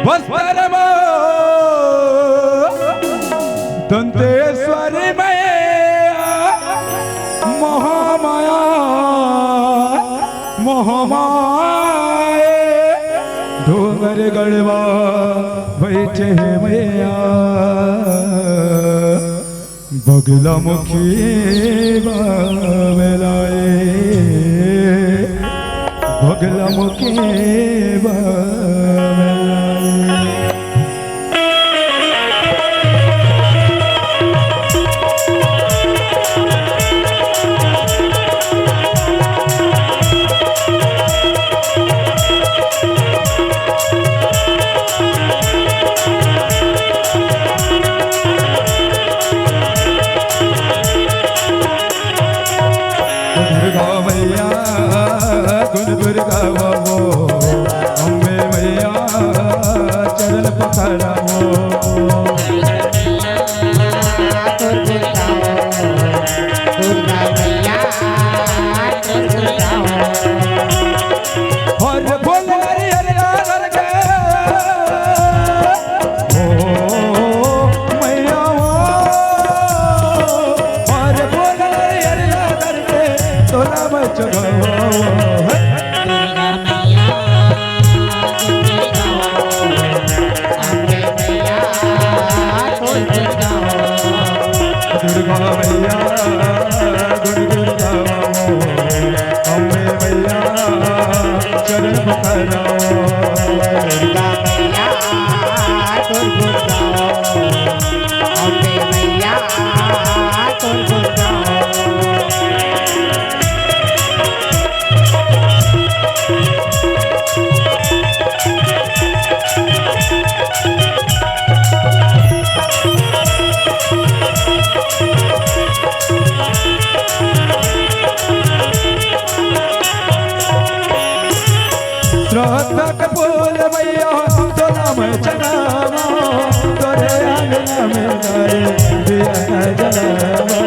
वस्त्रम दंतेश्वरी में महामाया महामाया डोंगर गढ़वा बैठे मैया बगला मुखी बाबलाए बगला मुखी बाबलाए दुर्गा वो अम्बे मैया चरण पकड़ाओ और बोल ओ मैया और बोल तोरा बचगो दुर्गा मैया दुर्गा अम्बे मैया चरण पकड़ाओ दुर्गा मैया दुर्गा अम्बे मैया दुर्गा तक बोल मैया तो नाम चलावा तोरे आंगन में गाए दिया जलावा